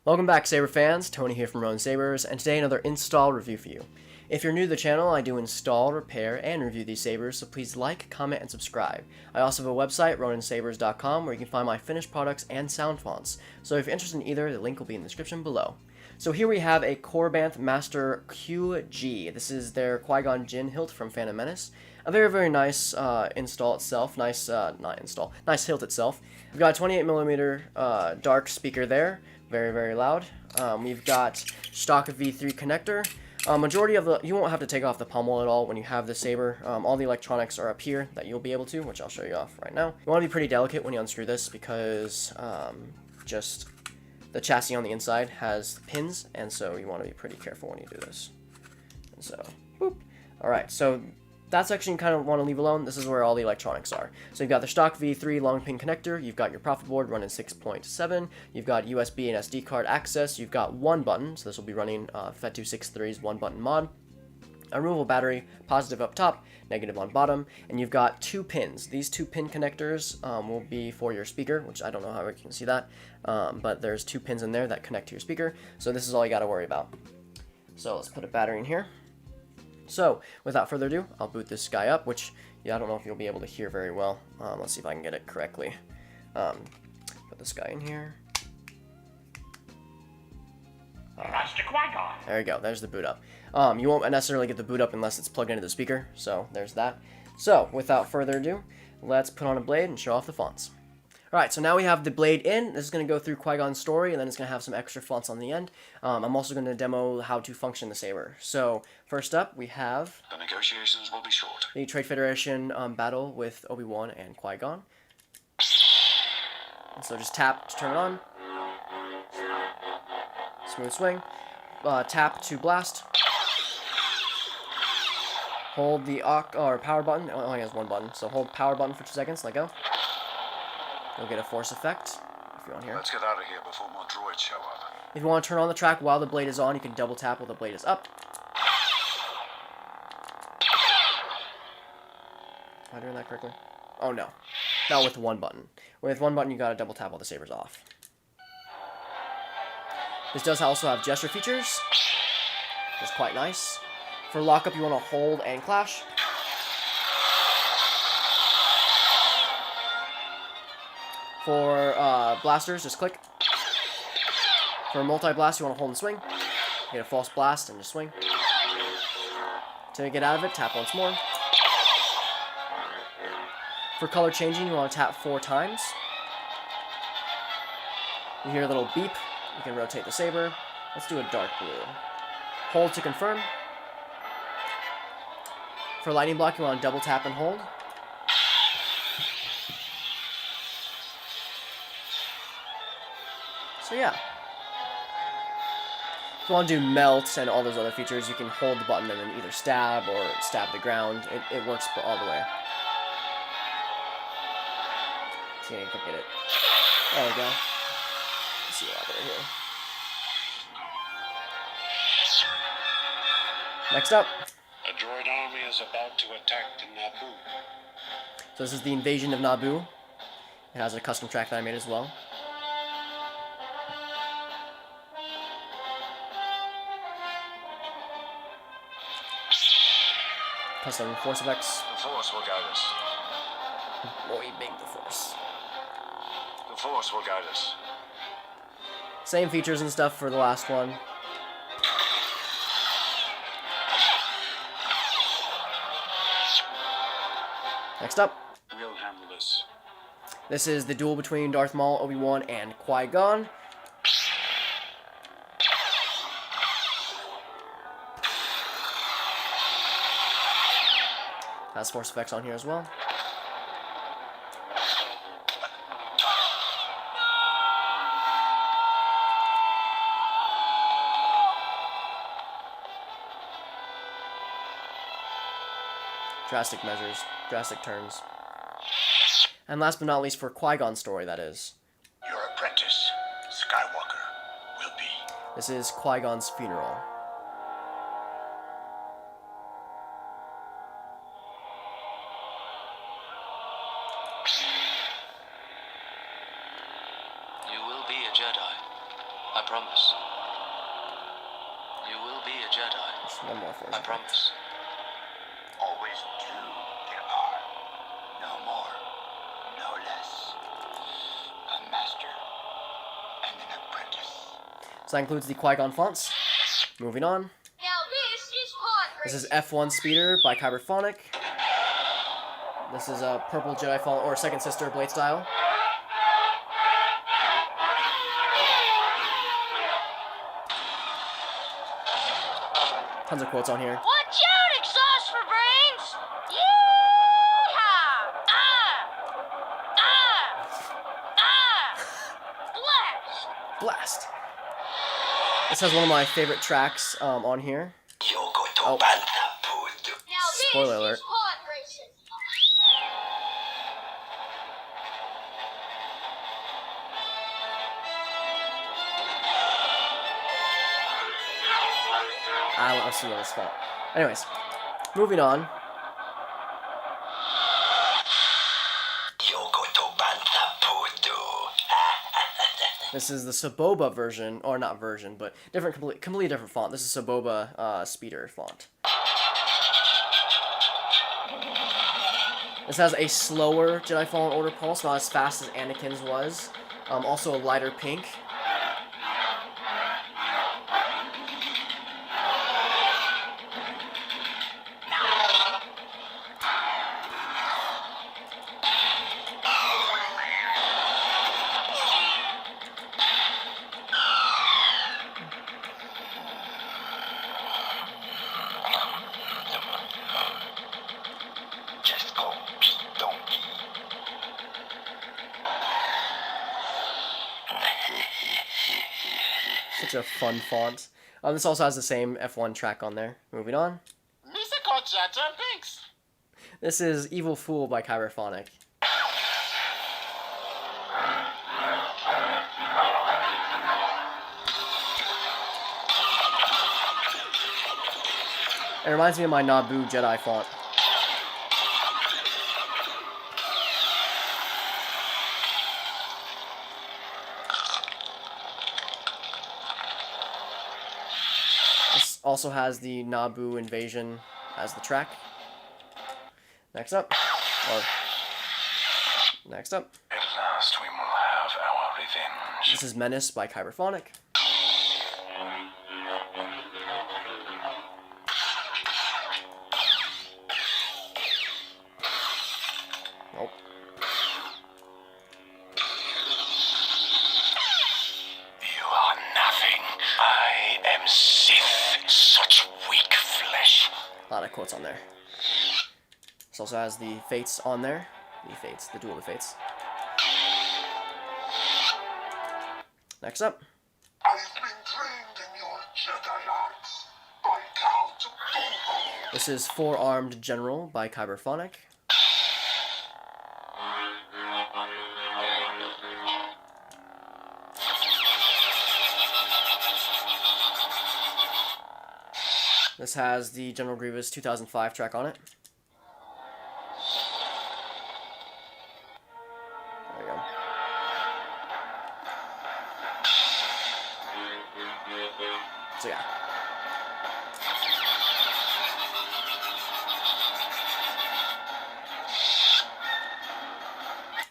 Welcome back, Saber fans. Tony here from Ronin Sabers, and today another install review for you. If you're new to the channel, I do install, repair, and review these sabers, so please like, comment, and subscribe. I also have a website, roninsabers.com, where you can find my finished products and sound fonts. So if you're interested in either, the link will be in the description below. So here we have a Korbanth Master QG. This is their Qui-Gon Jinn hilt from Phantom Menace. A very, very nice install itself. Nice hilt itself. We've got a 28mm dark speaker there. Very, very loud. We've got stock V3 connector. Majority of you won't have to take off the pommel at all when you have the saber. All the electronics are up here that you'll be able to, which I'll show you off right now. You want to be pretty delicate when you unscrew this because just the chassis on the inside has pins, and so you want to be pretty careful when you do this. And so, whoop. All right, so that section you kind of want to leave alone. This is where all the electronics are. So you've got the stock V3 long pin connector, you've got your profit board running 6.7, you've got USB and SD card access, you've got one button, so this will be running FET263's one button mod, a removable battery, positive up top, negative on bottom, and you've got two pins. These two pin connectors will be for your speaker, which I don't know how you can see that, but there's two pins in there that connect to your speaker, so this is all you got to worry about. So let's put a battery in here. So, without further ado, I'll boot this guy up, which, yeah, I don't know if you'll be able to hear very well. Let's see if I can get it correctly. Put this guy in here. Master Qui-Gon. There you go, there's the boot up. You won't necessarily get the boot up unless it's plugged into the speaker, so there's that. So, without further ado, let's put on a blade and show off the fonts. Alright, so now we have the blade in. This is going to go through Qui-Gon's story, and then it's going to have some extra fonts on the end. I'm also going to demo how to function the saber. So, first up, we have The negotiations will be short. the Trade Federation battle with Obi-Wan and Qui-Gon. And so just tap to turn it on. Smooth swing. Tap to blast. Hold the power button. It only has one button, so hold power button for 2 seconds, let go. You'll get a force effect if you're on here. Let's get out of here before more droids show up. If you want to turn on the track while the blade is on, you can double tap while the blade is up. Am I doing that correctly? Oh no. Not with one button. With one button, you gotta double tap while the saber's off. This does also have gesture features. That's quite nice. For lockup, you want to hold and clash. For blasters, just click. For multi-blast, you want to hold and swing. Get a false blast and just swing. To get out of it, tap once more. For color changing, you want to tap 4 times. You hear a little beep. You can rotate the saber. Let's do a dark blue. Hold to confirm. For lightning block, you want to double tap and hold. So yeah, if you want to do melt and all those other features, you can hold the button and then either stab or stab the ground. It works all the way. See, I can get it. There we go. Let's see what happened here. Next up. A droid army is about to attack Naboo. So this is the invasion of Naboo. It has a custom track that I made as well. Custom force effects. The Force will guide us. Boy, big the force. The Force will guide us. Same features and stuff for the last one. Next up. We'll handle this. This is the duel between Darth Maul, Obi-Wan, and Qui-Gon. Has force effects on here as well. Drastic measures, drastic turns. And last but not least, for Qui-Gon's story, that is. Your apprentice, Skywalker, will be. This is Qui-Gon's funeral. You will be a Jedi. I promise. You will be a Jedi. Just one more for I promise. Always two there are. No more, no less. A master and an apprentice. So that includes the Qui-Gon fonts. Moving on. Now this is pod This is F1 Speeder by Kyberphonic. This is a purple Jedi Fallen or Second Sister blade style. Tons of quotes on here. Watch out, exhaust for brains! Yeehaw! Blast! Blast! This has one of my favorite tracks on here. Oh. Now Spoiler this alert. is pod racing. Let's see this font. Anyways, moving on. This is the Saboba version, or not version, but different, completely different font. This is Saboba Speeder font. This has a slower Jedi Fallen Order pulse, not as fast as Anakin's was. Also a lighter pink. Just go, donkey. Such a fun font. This also has the same F1 track on there. Moving on. This is Evil Fool by Kyberphonic. It reminds me of my Naboo Jedi font. This also has the Naboo invasion as the track. Next up. Next up. At last we will have our revenge. This is Menace by Kyberphonic. Nope. You are nothing. I am Sith. Such weak flesh. A lot of quotes on there. This also has the Fates on there. The Duel of the Fates. Next up. I've been trained in your Jedi arts by Count Dooku. This is Four-Armed General by Kyberphonic. This has the General Grievous 2005 track on it. There we go. So yeah.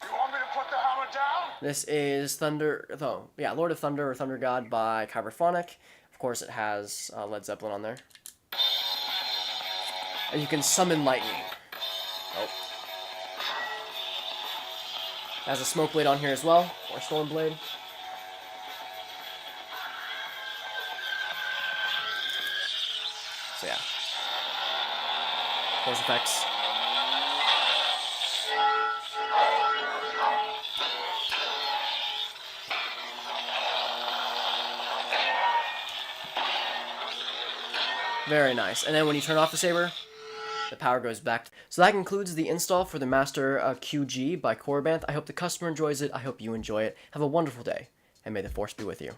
You want me to put the hammer down? This is Lord of Thunder or Thunder God by Kyberphonic. Of course, it has Led Zeppelin on there. And you can summon lightning. Oh. It has a smoke blade on here as well, or storm blade. So yeah. Force effects. Very nice. And then when you turn off the saber, the power goes back. So that concludes the install for the Master QG by Korbanth. I hope the customer enjoys it. I hope you enjoy it. Have a wonderful day, and may the Force be with you.